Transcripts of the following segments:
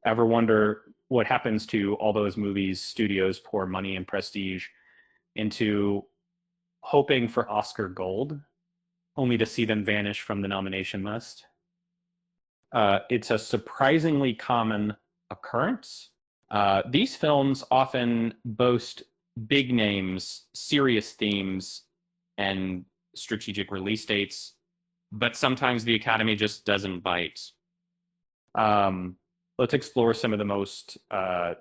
Ever wonder what happens to all those movies studios pour money and prestige into hoping for Oscar gold, only to see them vanish from the nomination list? It's a surprisingly common occurrence. These films often boast big names, serious themes, and strategic release dates, but sometimes the Academy just doesn't bite. Um, let's explore some of the most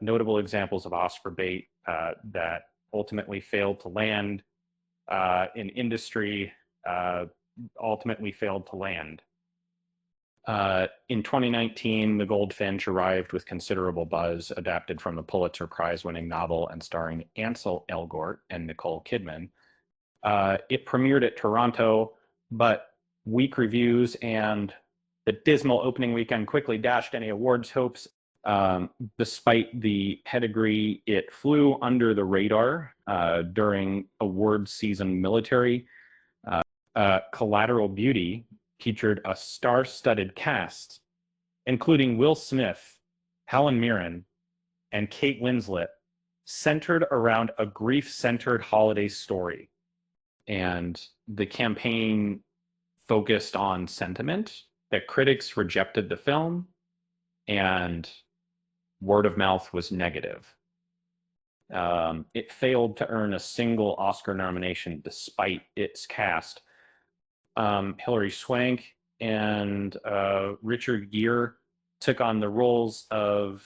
notable examples of Oscar bait that ultimately failed to land in industry, uh, ultimately failed to land. In 2019, The Goldfinch arrived with considerable buzz, adapted from the Pulitzer Prize-winning novel and starring Ansel Elgort and Nicole Kidman. It premiered at Toronto, but weak reviews and the dismal opening weekend quickly dashed any awards hopes. Despite the pedigree, it flew under the radar during awards season military. Collateral Beauty featured a star-studded cast, including Will Smith, Helen Mirren, and Kate Winslet, centered around a grief-centered holiday story. And the campaign focused on sentiment that critics rejected the film, and word of mouth was negative. It failed to earn a single Oscar nomination despite its cast. Hilary Swank and Richard Gere took on the roles of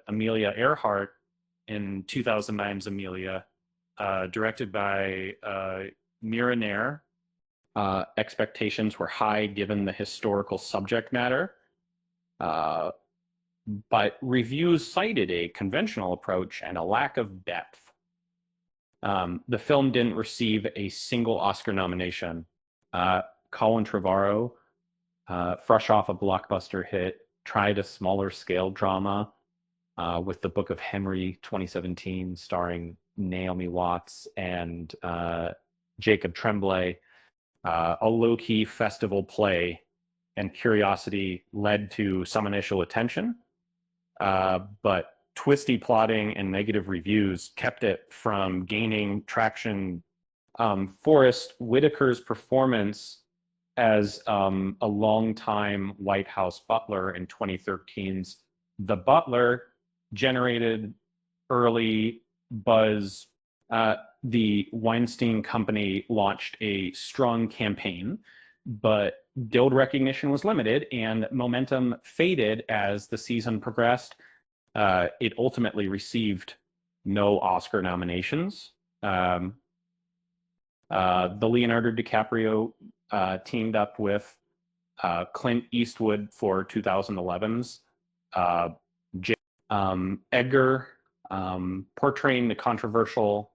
Amelia Earhart in 2009's Amelia, directed by Mira Nair. Expectations were high given the historical subject matter, but reviews cited a conventional approach and a lack of depth. The film didn't receive a single Oscar nomination. Colin Trevorrow, fresh off a blockbuster hit, tried a smaller scale drama with The Book of Henry 2017, starring Naomi Watts and Jacob Tremblay, a low-key festival play, and curiosity led to some initial attention, but twisty plotting and negative reviews kept it from gaining traction. Forrest Whitaker's performance as a longtime White House butler in 2013's The Butler generated early buzz. The Weinstein Company launched a strong campaign, but guild recognition was limited and momentum faded as the season progressed. It ultimately received no Oscar nominations. The Leonardo DiCaprio teamed up with Clint Eastwood for 2011's Edgar, portraying the controversial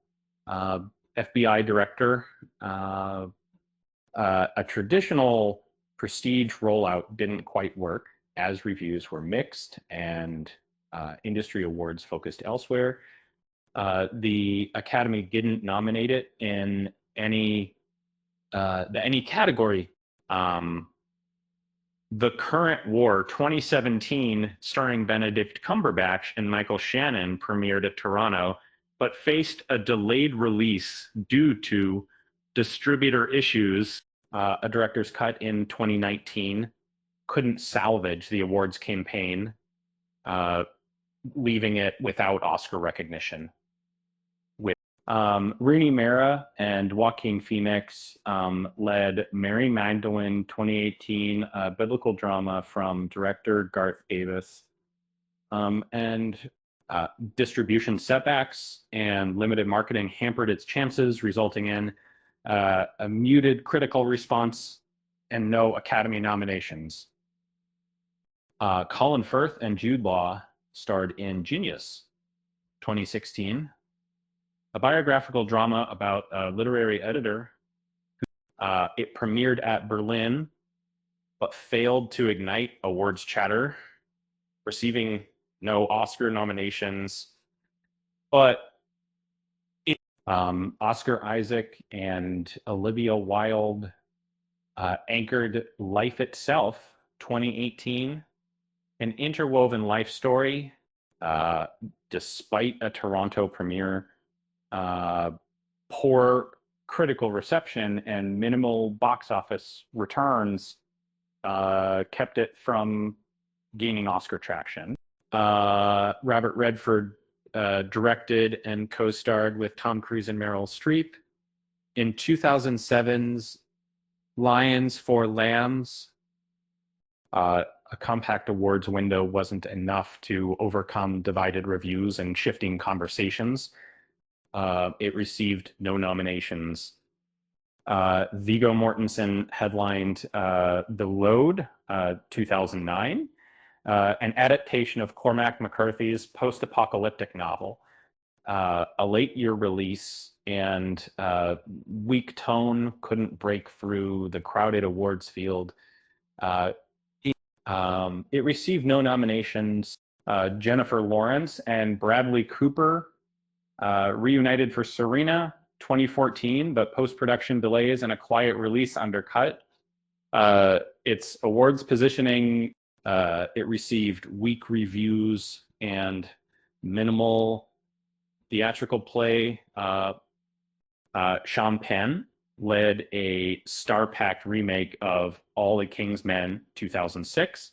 FBI director. A traditional prestige rollout didn't quite work, as reviews were mixed and industry awards focused elsewhere. The Academy didn't nominate it in any category. The Current War 2017, starring Benedict Cumberbatch and Michael Shannon, premiered at Toronto, but faced a delayed release due to distributor issues. A director's cut in 2019 couldn't salvage the awards campaign, leaving it without Oscar recognition. Rooney Mara and Joaquin Phoenix led Mary Magdalene 2018, biblical drama from director Garth Davis. And distribution setbacks and limited marketing hampered its chances, resulting in a muted critical response and no Academy nominations. Colin Firth and Jude Law starred in Genius 2016, a biographical drama about a literary editor. It premiered at Berlin, but failed to ignite awards chatter, receiving no Oscar nominations. But Oscar Isaac and Olivia Wilde anchored Life Itself 2018, an interwoven life story, uh, despite a Toronto premiere, uh, poor critical reception, and minimal box office returns kept it from gaining Oscar traction. Robert Redford directed and co-starred with Tom Cruise and Meryl Streep. In 2007's Lions for Lambs, a compact awards window wasn't enough to overcome divided reviews and shifting conversations. It received no nominations. Viggo Mortensen headlined The Load, 2009, an adaptation of Cormac McCarthy's post-apocalyptic novel. A late-year release and weak tone couldn't break through the crowded awards field. It received no nominations. Jennifer Lawrence and Bradley Cooper reunited for Serena 2014, but post-production delays and a quiet release undercut its awards positioning. It received weak reviews and minimal theatrical play. Sean Penn led a star-packed remake of All the King's Men 2006,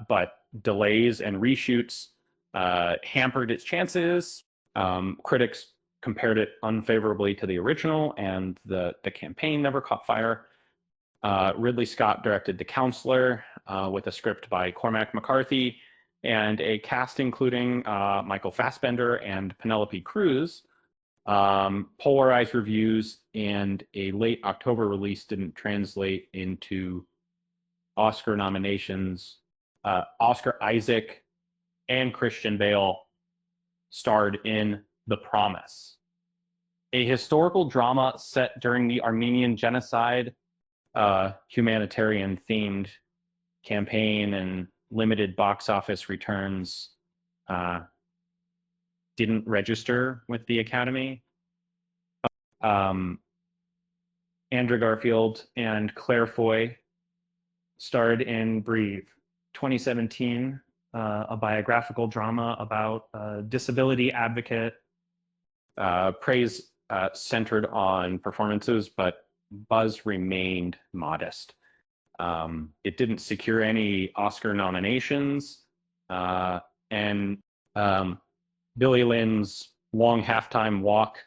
but delays and reshoots hampered its chances. Critics compared it unfavorably to the original, and the campaign never caught fire. Ridley Scott directed The Counselor with a script by Cormac McCarthy and a cast including Michael Fassbender and Penelope Cruz. Polarized reviews and a late October release didn't translate into Oscar nominations. Oscar Isaac and Christian Bale starred in The Promise, a historical drama set during the Armenian Genocide. Humanitarian themed campaign and limited box office returns didn't register with the Academy. Andrew Garfield and Claire Foy starred in Breathe, 2017, a biographical drama about a disability advocate. Praise centered on performances, but buzz remained modest. It didn't secure any Oscar nominations, and Billy Lynn's Long Halftime Walk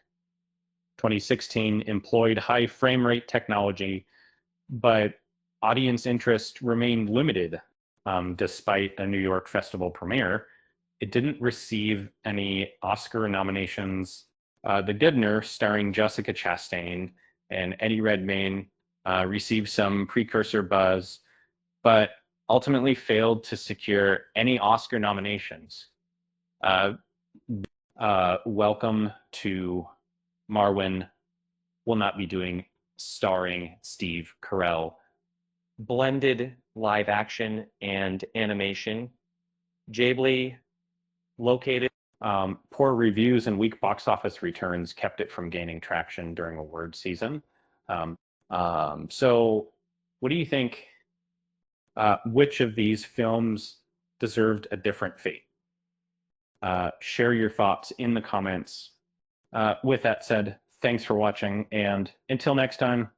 2016 employed high frame rate technology, but audience interest remained limited despite a New York festival premiere. It didn't receive any Oscar nominations. The Good Nurse, starring Jessica Chastain and Eddie Redmayne, received some precursor buzz, but ultimately failed to secure any Oscar nominations. Welcome to Marwen will not be doing starring Steve Carell. Blended live action and animation. Ghibli located. Poor reviews and weak box office returns kept it from gaining traction during award season. So what do you think? Which of these films deserved a different fate? Share your thoughts in the comments. With that said, thanks for watching, and until next time,